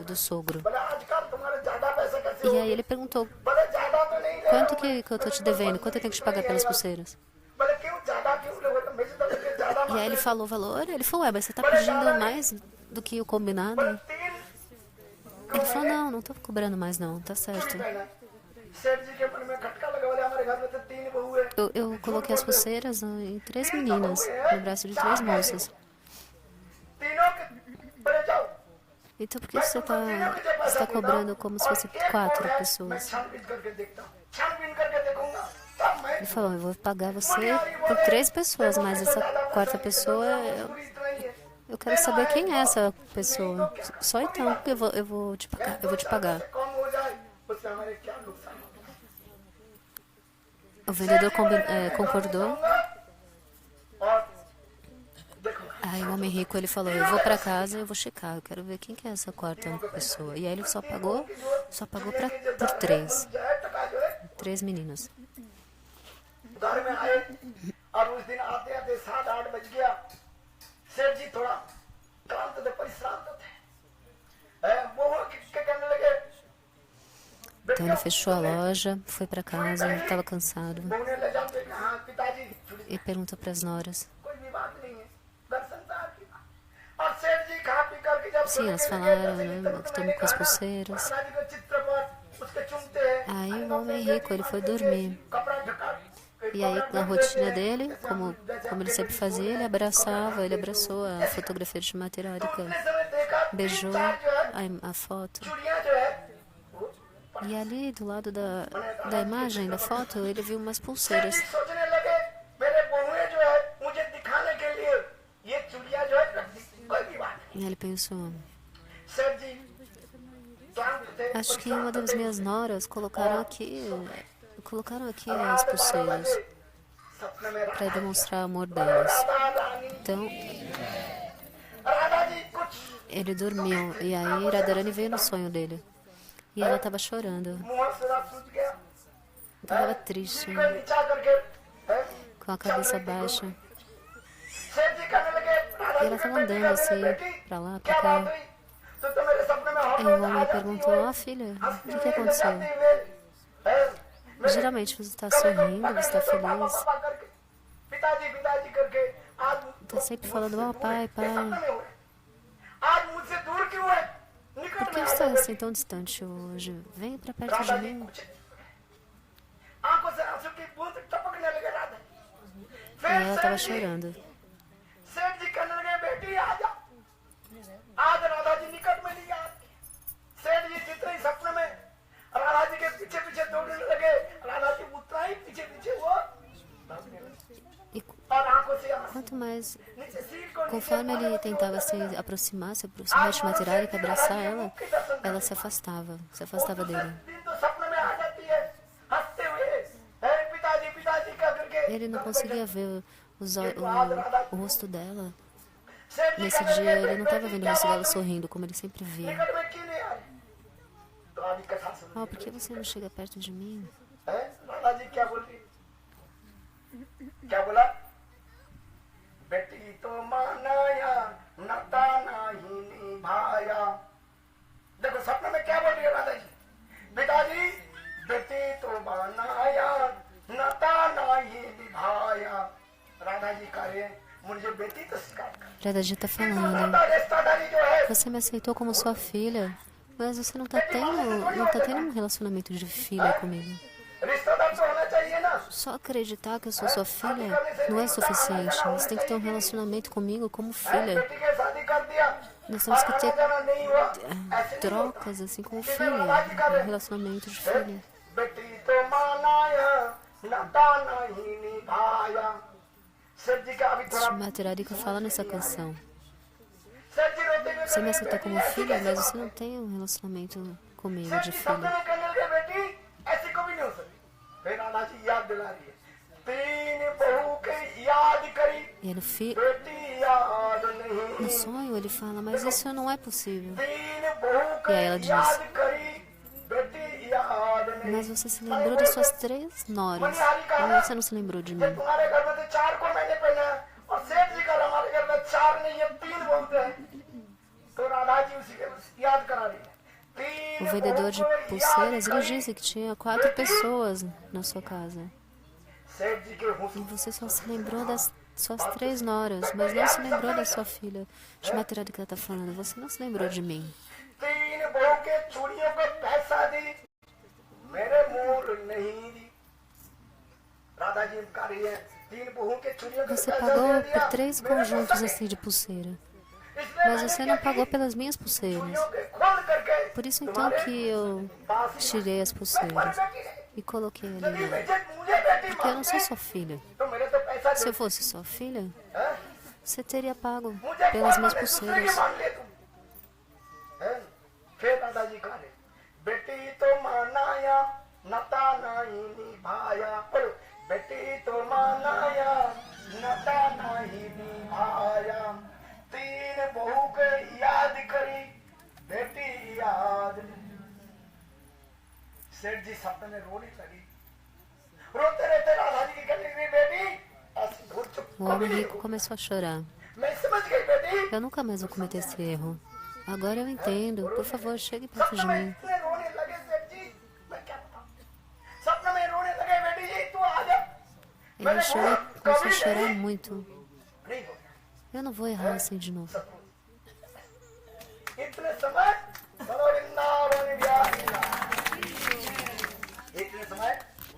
D: do sogro.
A: बोले आजकल तुम्हारे ज्यादा पैसे कैसे
D: E
A: हो
D: aí ele perguntou,
A: बोले ज्यादा तो नहीं ले
D: quanto que eu tô te devendo? Quanto eu tenho que te pagar pelas pulseiras?
A: बोले क्यों ज्यादा क्यों लोगे तो मुझे तो लगे ज्यादा
D: E aí ele falou o valor, ele falou, ué, mas você tá pedindo mais do que o combinado?
A: 3
D: Ele falou, não tô cobrando mais não, tá certo.
A: पहना सेठ जी के मन में खटका लगा बोले हमारे घर में तो 3 बहू है
D: Eu coloquei as pulseiras em 3 meninas, no braço de 3 moças.
A: तीनों के बोले जाओ
D: Então por que você tá cobrando como se fosse 4
A: मैं
D: pessoas?
A: छानबीन करके देखता हूँ छानबीन करके देखूंगा तब मैं
D: Ele falou, eu vou pagar você por 3 pessoas, mas essa 4ª pessoa,
A: पूरी इतना ही है
D: eu quero saber quem é essa pessoa. Só então que eu vou te pagar.
A: कम हो जाए उससे हमारे क्या नुकसान होगा
D: O vendedor concordou.
A: और देखूंगा
D: Aí o homem rico ele falou, eu vou pra casa e eu vou checar, eu quero ver quem que é essa 4ª pessoa. E aí ele só pagou por 3
A: जाए टका जो है
D: 3 meninas.
A: घर में आए और उस दिन आते आते 7-8 बज गया। सेठ जी थोड़ा क्लांत थे, परिश्रांत थे। वो कहने लगे,
D: Então ele fechou a loja, foi para casa, estava cansado
A: बोने ले जाते कि हाँ पिताजी
D: e perguntou para as noras.
A: कोई भी बात नहीं है, दर्शन साहब की बात। और सेठ जी खा पी करके जब
D: Sim, elas falaram, né, que estamos com as pulseiras.
A: राजा के चित्र पर उसके चुमते हैं।
D: Aí o homem rico, ele foi dormir.
A: कपड़ा ढका,
D: E aí, na rotina dele, como ele sempre fazia, ele abraçava, ele abraçou a fotografia de Shrimatiraika,
A: अपने समय देखा
D: beijou
A: चार जो है
D: a foto.
A: चूड़ियां जो है वो
D: E ali, do lado da imagem, da foto, ele viu umas pulseiras.
A: सेठ जी सोचने लगे मेरे बहुएं जो है मुझे दिखाने के लिए ये चूड़ियां जो है रख दी। कोई भी बात
D: E ele pensou,
A: नहीं। सेठ जी क्लांत थे,
D: acho que uma das minhas noras colocaram aqui as
A: रात 12
D: pulseiras
A: बजे सपने में
D: para demonstrar o amor delas.
A: Radha Rani
D: Então,
A: राधा जी कुछ
D: ele dormiu, e aí Radharani veio no sonho dele. E ela estava chorando,
A: मुंह से रात सूझ गया,
D: estava triste,
A: सिर को नीचा करके हैं?
D: com a cabeça baixa.
A: सेठ जी कहने लगे राधा
D: E
A: जी
D: ela
A: के
D: estava
A: बेटी
D: andando
A: का
D: assim,
A: बेटी
D: pra lá,
A: क्या
D: pra
A: बात
D: cá.
A: हुई? तो मेरे सपने में हर
D: E
A: रोज
D: o
A: आ
D: homem
A: जाती
D: perguntou,
A: हो,
D: ah, filha, o
A: हंसती
D: que
A: हुई
D: aconteceu?
A: जाती हुई, हैं? मेरे
D: Geralmente você está
A: कभी तो
D: sorrindo,
A: पकड़
D: você está
A: लेते हो पापा
D: feliz,
A: पापा करके, पिताजी पिताजी करके, आज
D: está sempre falando, oh, pai,
A: ये
D: pai.
A: सपने में हुए। आज मुझसे दूर क्यों है?
D: Por
A: निकट
D: que
A: में आ
D: você está
A: जाओ
D: assim tão distante hoje? Vem pra perto
A: Radha
D: de
A: जी
D: mim.
A: कुछ आंखों से आंसू की बूंद टपकने लगे राधा।
D: E
A: फिर
D: ela estava
A: सेठ जी
D: chorando.
A: सेठ जी कहने लगे बेटी आ जा। आज राधा जी निकट में नहीं आती। सेठ जी जितने ही सपने में राधा जी के पीछे पीछे दौड़ने लगे, राधा जी उतना ही पीछे पीछे वो भागने लगे।
D: E
A: और आंखों से आंसू
D: quanto mais,
A: नीचे सिर को नीचे
D: conforme ele tentava se aproximar de Shrimatiraika, abraçar ela se afastava dele.
A: दिन तो सपने में आ जाती है हंसते हुए, "हे पिताजी पिताजी" कह करके
D: Ele não conseguia ver o rosto dela.
A: सेठ जी
D: Nesse
A: कहने
D: dia,
A: लगे,
D: ele não estava
A: "बेटी,
D: vendo o
A: क्या
D: rosto
A: बात
D: dela
A: हुई?
D: sorrindo, como ele sempre via.
A: निकट में क्यों नहीं आ रही?" तो आदि कथा सुन
D: Oh, por que você não chega perto de mim?
A: हैं? राधा जी क्या बोल रही? क्या बोला? बेटी तो मानाया नाता नहीं निभाया। देखो सपने में क्या बोल रही है राधा जी? पिताजी बेटी तो मानाया नाता नहीं निभाया। राधा जी कह रहे हैं मुझे बेटी तो स्वीकार कर।
D: Radhaji está falando,
A: नाता रिश्तेदारी जो है
D: você me aceitou como sua filha, mas você não tá tendo um relacionamento de filha comigo.
A: रिश्तेदार तो होना चाहिए ना।
D: Só acreditar que eu sou sua filha não é suficiente. Você tem que ter um relacionamento comigo como filha.
A: बेटी के शादी कर दिया,
D: Nós temos que ter
A: जाना नहीं हुआ, ऐसे नहीं होता।
D: trocas assim como filha, um relacionamento de filha.
A: बेटी तो मानाया नाता नहीं निभाया। सेठ जी का अभी थोड़ा
D: Shrimatiraika fala nessa canção.
A: सेठ जी रोते हुए
D: Você me
A: कहने
D: aceitou
A: लगे,
D: como
A: "बेटी, ऐसी
D: filha,
A: कैसे
D: mas
A: बात
D: você não tem um relacionamento comigo
A: सेठ
D: de
A: जी सपने
D: filha.
A: में कहने लगे बेटी ऐसी कभी नहीं हो सकती। फिर राधा जी याद दिला रही है, तीन बहू के याद करी
D: E aí
A: बेटी याद
D: no
A: नहीं,
D: sonho ele fala, mas isso não é possível.
A: तीन बहू
D: E aí ela
A: के
D: diz,
A: याद करी बेटी याद नहीं।
D: mas você se lembrou das suas 3 noras, mas você não se lembrou de
A: ये
D: mim.
A: तुम्हारे घर में तो 4 को मैंने पहना है और सेठ जी का हमारे घर में 4 नहीं है 3 बहुत है। तो राधा जी उसी के याद करा रही है।
D: O vendedor de pulseiras, ele disse que tinha 4 pessoas na sua casa.
A: सेठ जी के
D: E você só se lembrou das suas 3 noras, mas não se lembrou da sua filha. Shrimatiraika está falando, você não se lembrou de mim.
A: 3 बहू के चूड़ियों को पैसा दी, मेरे मोर नहीं दी। राधा जी कह रही है 3 बहू के चूड़ियों को
D: Você
A: पैसा
D: pagou
A: दे दिया,
D: por 3
A: मेरे
D: conjuntos
A: पैसा
D: assim de pulseira,
A: इसलिए
D: mas
A: मैंने
D: você
A: क्या
D: não
A: की?
D: pagou pelas minhas pulseiras.
A: चूड़ियों के खोल करके
D: Por isso então que eu
A: पास ही
D: tirei as pulseiras
A: बेटी है।
D: e coloquei ali.
A: यदि
D: Né?
A: मुझे बेटी
D: Porque eu não sou
A: मानते
D: sua filha.
A: तो मेरे तो पैसा
D: Se
A: दे,
D: eu fosse sua filha,
A: हैं?
D: você teria pago
A: मुझे
D: pelas
A: कौन
D: minhas
A: माने, दूसरे
D: pulseiras.
A: की मान ले तुम, हैं? फिर दादाजी कह रहे बेटी तो मानाया नता नहीं निभाया। बोलो, बेटी तो मानाया नता नहीं निभाया। 3 बहू के याद करी बेटी याद नहीं। सेठ जी सपने में रोने लगी, रोते रहते राधा जी की कहने
D: O homem rico começou a chorar.
A: मैं समझ गई बेटी
D: Eu nunca mais vou cometer esse erro. Agora eu entendo. Por favor, chegue perto de
A: सपने में
D: mim.
A: इतने रोने लगे सेठ जी मैं क्या बताऊं सपने में रोने लगे बेटी जी तू आ जा
D: Ele chorou, começou a chorar muito.
A: नहीं हो
D: Eu não vou errar assim de novo.
A: इतने समय चलो वृंदावन बिहारी इतने समय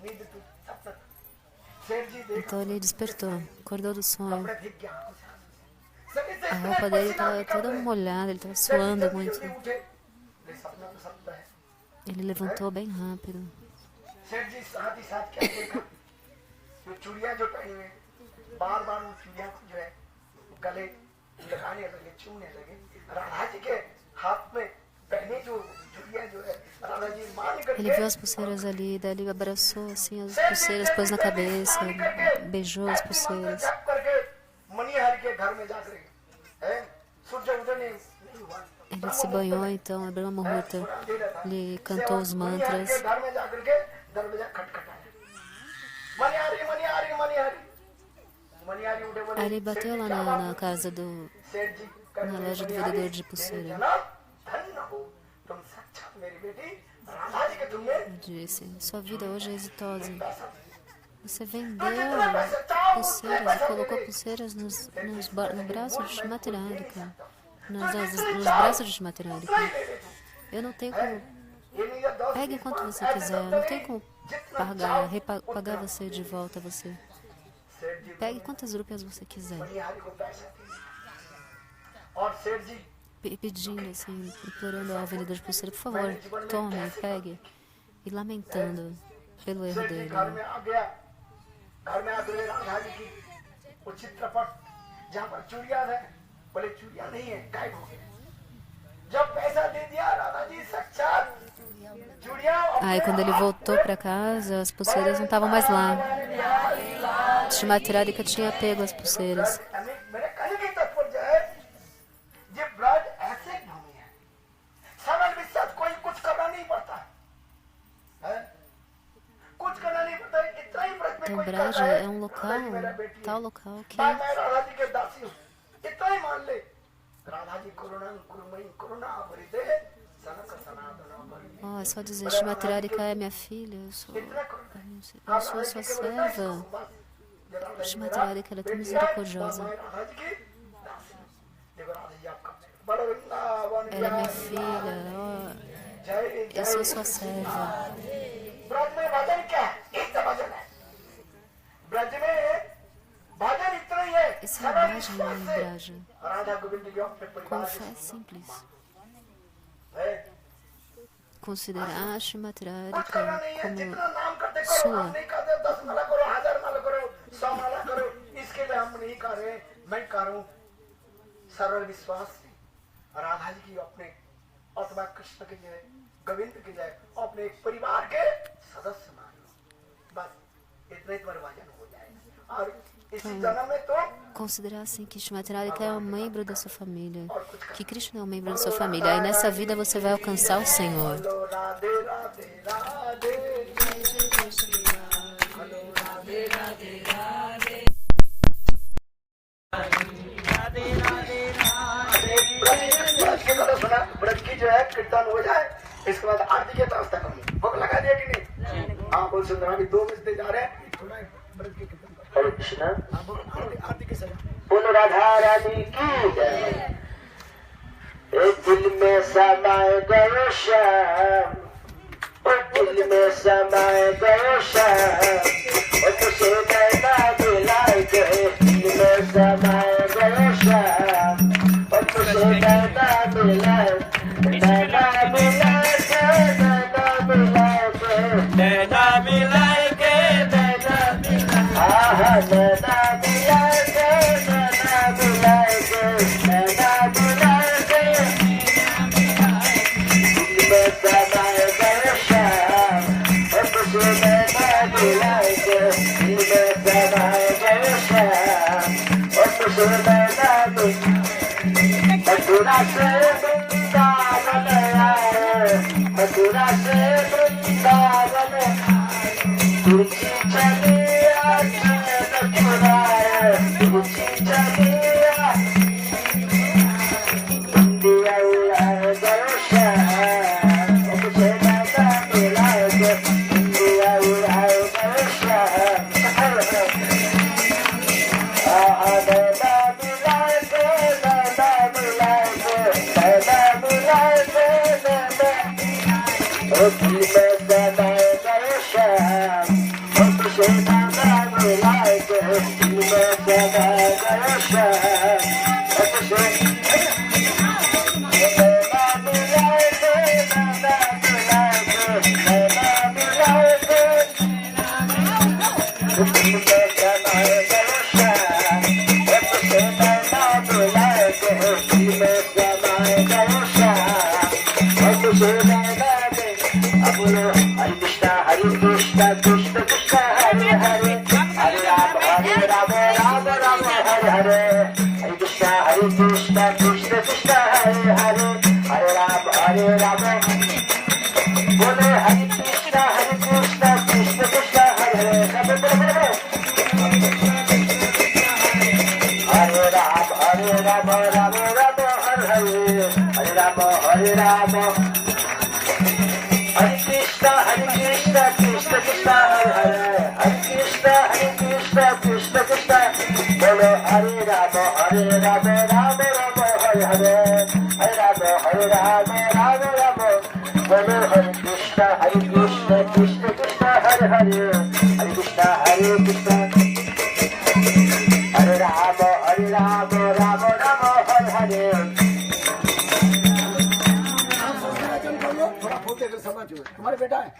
A: नींद तू तब तक सेठ जी देख
D: Então ele despertou, acordou do sonho.
A: कपड़े भीग गया सभी से
D: A roupa dele estava toda molhada, ele estava suando muito.
A: उठे ये सपना तो सत्य है
D: Ele levantou bem rápido.
A: सेठ जी साथ ही साथ क्या देखा जो चूड़ियां जो पहनी हुई बार बार उन चूड़ियां को जो है गले लगाने लगे छूने लगे राधा जी के हाथ में पहने जो चूड़ियां जो है राधा जी मान
D: Ele
A: करके
D: viu as pulseiras ali, daí ele abraçou assim as pulseiras, pôs na cabeça, beijou as pulseiras.
A: जप करके मणिहारी के घर में जाकर है सूर्य उदय नहीं हुआ
D: Ele se banhou então, abriu uma muhurta, ele cantou os mantras.
A: के घर में जाकर के दरवाजा खटखटाया मणिहारी मणिहारी मणिहारी मणिहारी उठे बोले
D: Aí ele bateu lá na casa do,
A: सेठ जी
D: na loja do vendedor de pulseira.
A: धन्य हो तुम साक्षात मेरी बेटी राधा जी के तुमने
D: Ele disse: sua vida hoje é exitosa.
A: पैसा
D: Você vendeu pulseiras e colocou pulseiras no braço de Shrimati Radhika. Nos braços de Shrimati Radhika. Eu não tenho como.
A: ये नहीं है दोस्त
D: Pegue enquanto você quiser. Eu não tenho como pagar você de volta a você.
A: सेठ जी
D: Pegue quantas rupias você quiser.
A: Manihari को पैसा दिए और सेठ जी
D: Pedindo assim, implorando ao vendedor de pulseira, por favor, tome, pegue. E lamentando pelo erro
A: सेठ जी
D: dele.
A: घर में आ गया घर में आकर राधा जी की वो चित्रपट जहाँ पर चूड़ियां है बोले चूड़ियां नहीं है गायब हो गए जब पैसा दे दिया राधा जी साक्षात चूड़ियां
D: Aí quando ele voltou para casa, as pulseiras não estavam mais lá. Shrimati Radhika tinha pego as pulseiras.
A: मेरे कहने की तात्पर्य है ये ब्रज ऐसे भूमि है सरल विश्वास कोई कुछ करना नहीं पड़ता है कुछ करना नहीं पड़ता इतना ही ब्रज में
D: Então
A: कोई
D: Braja
A: कर रहा
D: é um local, tal local que
A: मैं राधा जी के दासी हूँ इतना ही मान ले राधा जी करुणा कुरुमयी करुणा भरिते सनक सनातन भरिते
D: ó, é só dizer, Shrimati Radhika é minha filha, eu sou sua serva. Shrimati Radhika, ela é tão misericordiosa.
A: Radha जी की दासी देखो राधा जी आपका बड़ा वृंदावन
D: Ela é minha filha, ó,
A: जय
D: eu sou sua serva.
A: Braj में भजन क्या है एक तो भजन है ब्रज में भजन इतना ही है
D: Esse é a imagem em Braja,
A: Radha गोविंद जी अपने
D: com
A: परिवार
D: fé simples.
A: है
D: Considerar Shrimati
A: कुछ करना नहीं है
D: Radhika
A: जितना नाम करते करो
D: sua.
A: हम नहीं करते 10 माला करो 1000 माला करो 100 माला करो इसके लिए हम नहीं कर रहे मैं कर रहा हूँ सरल विश्वास से राधा जी की अपने अथवा कृष्ण की जय गोविंद की जय अपने एक परिवार के सदस्य मान लो बस इतना ही तुम्हारा भजन हो जाएगा और इसी जन्म में तो
D: Considerar assim que Shrimati Radhika é um membro da sua família, que Krishna é um membro da sua família. Aí nessa vida você vai alcançar o Senhor.
A: Hello Radhe Radhe Radhe hello Radhe Radhe Radhe Braj की कथा सुना ब्रज की जो है कीर्तन हो जाए इसके बाद आरती की व्यवस्था करूंगी भोग लगा दिया कि नहीं हाँ बोल सुंदर अभी 2 बजते जा रहे हैं थोड़ा ब्रज की कीर्तन करो
B: हरे कृष्णा
A: हाँ बोल आरती की सजा
B: बोलो राधा रानी की जय दिल में समाए गयो श्याम दिल में समाए गयो श्याम मुझे नैना मिलाए गए दिल में समाए गयो श्याम मुझे नैना मिलाए नैना मिलाए नैना मिलाए नैना मिलाए नैना आहा नैना मिलाए नैना मिलाए नैना मिलाए दिल में समाए गए श्याम मुझे नैना मिलाए दिल में समाए गए श्याम मुझे नैना मिलाए मथुरा से वृंदावन आए मथुरा से वृंदावन तुलसी चली आए मथुरा
A: तुम्हारे बेटा है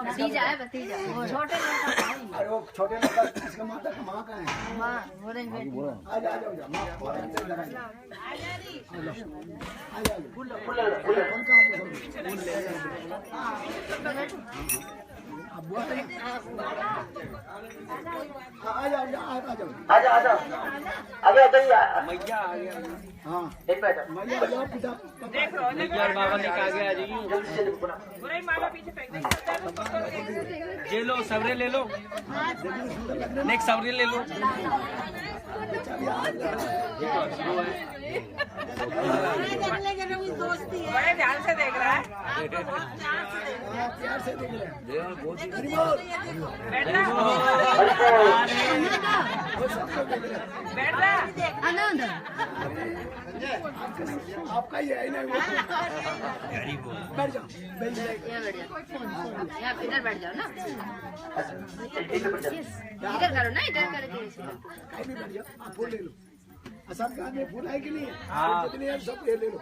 C: भतीजा है भतीजा छोटे लड़का भाई
A: अरे वो छोटे लड़का इसका माता का माँ का है
C: माँ बोलेंगे बेटी
A: आ जा हाँ
B: एक मिनट
A: देख लो
E: बाबा लेके आ गया जी
B: जल्दी से
E: ये लो सवरे ले लो नेक्स्ट सवरे ले लो
F: बड़े ध्यान से देख रहा है
A: प्यार से देख रहे
F: बैठ जा बैठ जा
C: आनंद
A: आपका ही है नहीं बैठ जाओ
C: यहाँ इधर बैठ जाओ ना इधर करो ना इधर करके
A: कहीं भी बैठ जाओ आप फूल ले लो सबके हाथ में फूल है कि नहीं जितने हैं सब ले लो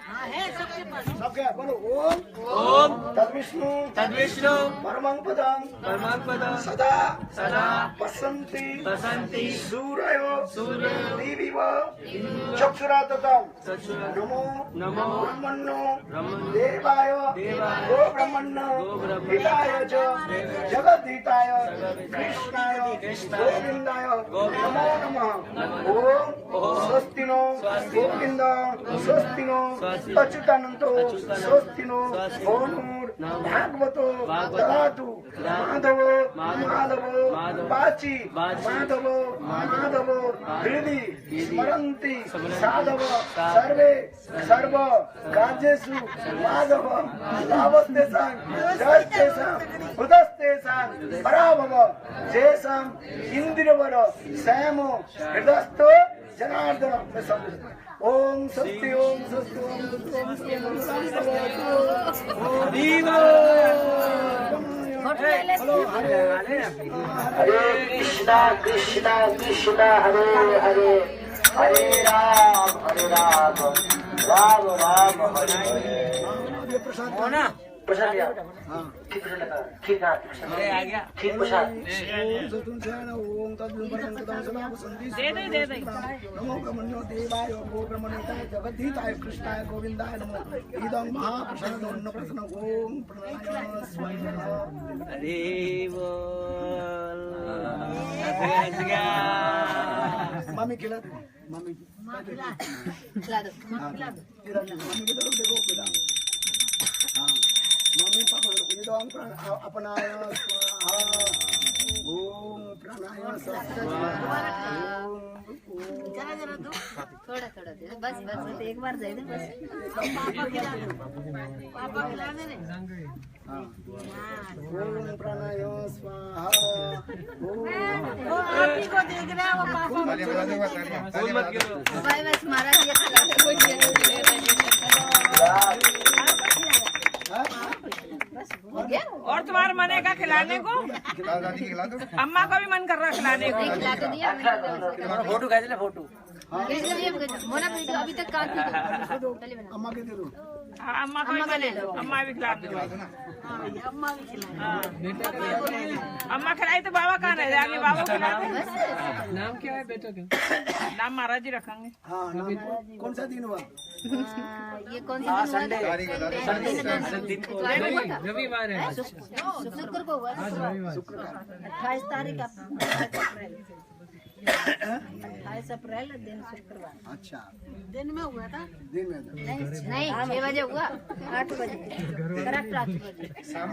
A: सबके बोलो ओम
E: ओम
A: तद्विष्णु परमं पदं सदा पश्यन्ति सूरयो दिविव चक्षुराततं नमो ब्रह्मणो देवाय गो ब्रह्मण्य हिताय च जगद्धिताय कृष्णाय गोविन्दाय नमो नमः ओम स्वस्तिनो गोविन्द स्वस्तिनो अच्युतानंतो स्वस्तिनो ओनुर भागवतो ददातु माधवो वाची माधवो हृदि स्मरन्ति साधव सर्वे सर्व कार्येषु माधव तावत्तेषां जयतेषां हृदस्तेषां पराभव जेषां इन्द्रियवर संयमो हृदस्थो जनार्दन में शब्द ओम स्वस्ति ओम स्वस्ति ओम स्वस्ति
B: हरे कृष्णा कृष्णा कृष्णा हरे हरे हरे राम राम राम हरे हरे प्रसाद लिया ठीक प्रसाद लगा ठीक है ठीक प्रसाद
A: ओम
F: दे दे
A: नमो ब्रह्मण्यो देवाय गो ब्रह्मण्य जगद्धिताय कृष्णाय गोविन्दाय नमो इदं महाप्रसाद अन्नप्रसन्न ओम प्रणय स्वाहा
E: अरे बोल
A: मामी खिला दो मामी
C: खिला दो
A: मामी की तरफ देखो खिला हाँ मम्मी पापा इदं अपनाय स्वाहा ओम प्राणाय स्वाहा ओम
C: थोड़ा थोड़ा दे दो, बस बस एक बार दे दो बस। पापा खिला दे रे।
A: ओम प्राणायाम स्वाहा।
C: वो आप ही को देख रहा है वो पापा। भाई बस महाराज ये खिला दे कोई चीज नहीं ले रहा है।
F: और तुम्हारा मन है क्या खिलाने को? अम्मा का भी मन कर रहा है खिलाने को।
C: खिला तो दिया मैंने।
B: फोटो खींच ले फोटो।
C: मोना वीडियो अभी तक काट दी।
A: अम्मा के दे दो।
F: हाँ, अम्मा का भी ले लो। अम्मा भी खिला दो।
C: अम्मा भी खिला।
F: अम्मा खिलाई तो बाबा कहाँ रह जाएंगे? बाबा खिला दे।
E: नाम क्या है बेटा का?
F: नाम महाराज जी रखेंगे।
A: हाँ कौन सा दिन हुआ?
C: ये कौन सी दिन हुआ?
E: रविवार है।
C: शुक्र को हुआ। 28 तारीख 28 अप्रैल दिन शुक्रवार।
A: अच्छा
C: दिन में हुआ था?
A: दिन में
C: नहीं 6 बजे हुआ। 8 बजे करेक्ट 8 बजे
A: शाम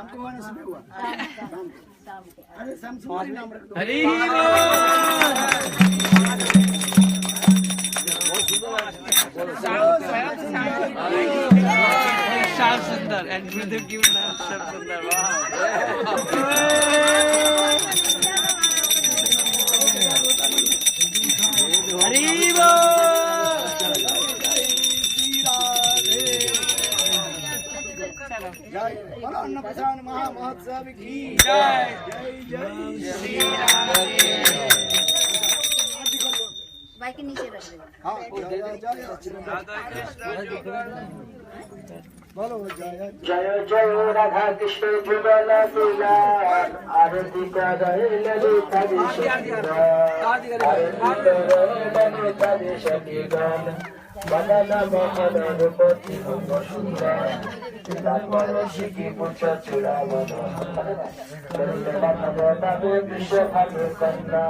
A: को हुआ ना सुबह हुआ?
C: शाम को।
A: अरे शाम को नाम रख दो।
E: हरी श्याम सुंदर एंड गुरुदेव की नाम श्याम सुंदर। वाह हरी
A: जय बोलो अन्नप्रसाद महामहोत्सव की
E: जय।
A: जय श्री
C: बाइक के नीचे रख दे।
A: हाँ जय बोलो जय
B: जय जय राधा कृष्ण जुगल दुलार आरती करे ललिता बदन मोहन रूपति भंग सुंदर शिखी पुछ चूड़ावन विश्व भानु कन्या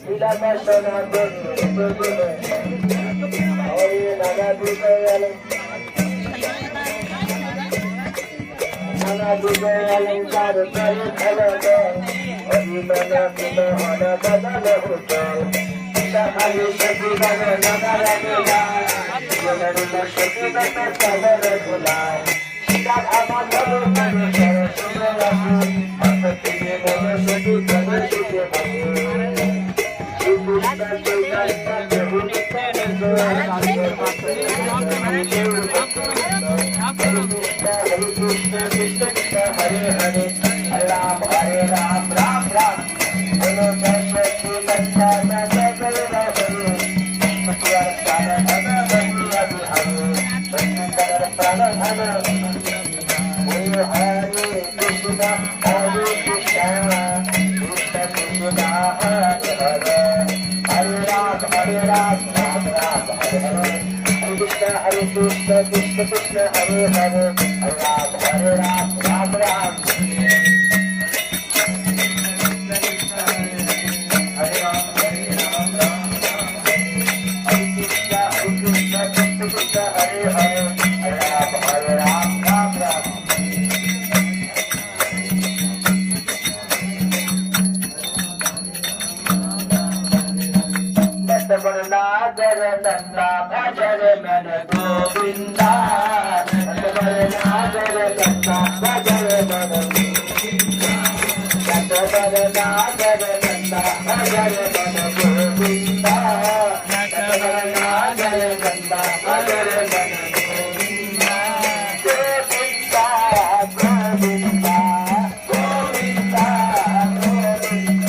B: लीला दर्शना हरे नाना दुर्गल नाना दुर्गल अलंकार करे खलग हरि मन मोहन बदन उज्जवल हरि शक्ति बन नगर मिलाय शक्ति बन सबर बुलाय सीता धाम धरो मन सरस्वती भक्ति में मन शक्ति बन शिव हरे कृष्ण कृष्ण कृष्ण हरे हरे राम हरे राम राम राम बोलो जय श्री कृष्ण जय हरे राम राम राम हरे हरे हरे कृष्ण कृष्ण कृष्ण हरे हरे हरे राम राम राम नागर नंदा भजन मन गोविंदा नागर नंदा भजन मन नागर नंदा भजन मन गोविंदा नागर नंदा भजन मन गोविंदा गोविंदा गोविंदा गोविंदा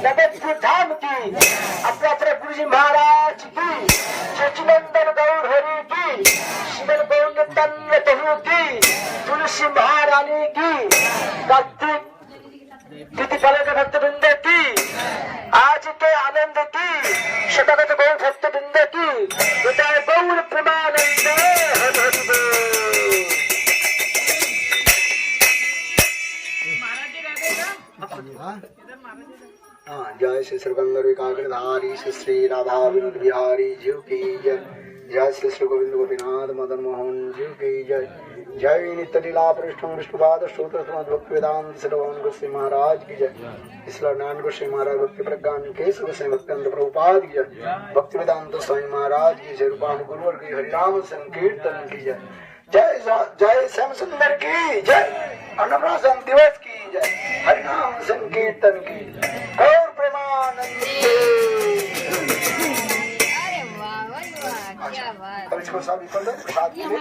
B: जगतपुर धाम की, अपने अपने गुरु जी महाराज की, सचिनंदन गौर हरि की, शिवन गौर तन्य तहु की, तुलसी महारानी की, कार्तिक तिथि फल के भक्त वृंद की, आज के आनंद की, शतगत गौर भक्त वृंद की, विदाय गौर प्रेमानंद हरि बोल। जय श्री श्रीगंधर्व काकधारी श्री राधा विनोद बिहारी जीव की जय। जय श्री श्री गोविंद गोपीनाथ मदन मोहन जीव की जय। जय नित्य लीला पृष्ठ विष्णुपाद स्त्रोत्र भक्ति वेदांत श्रवण गोस्वामी महाराज की जय। इसलिए नारायण गोस्वामी महाराज भक्ति प्रज्ञान केशव गोस्वामी भक्ति प्रभुपाद की जय। भक्ति वेदांत स्वामी महाराज की जय। रूपान गुरुवर की हरिनाम संकीर्तन की जय। जय जय श्याम सुंदर की जय। अन्नप्राशन दिवस की जय। हरिनाम संकीर्तन की गौर प्रेमानंद।
C: अरे वाह भाई वाह, क्या बात।
B: अब इसको सब कर सकते हैं।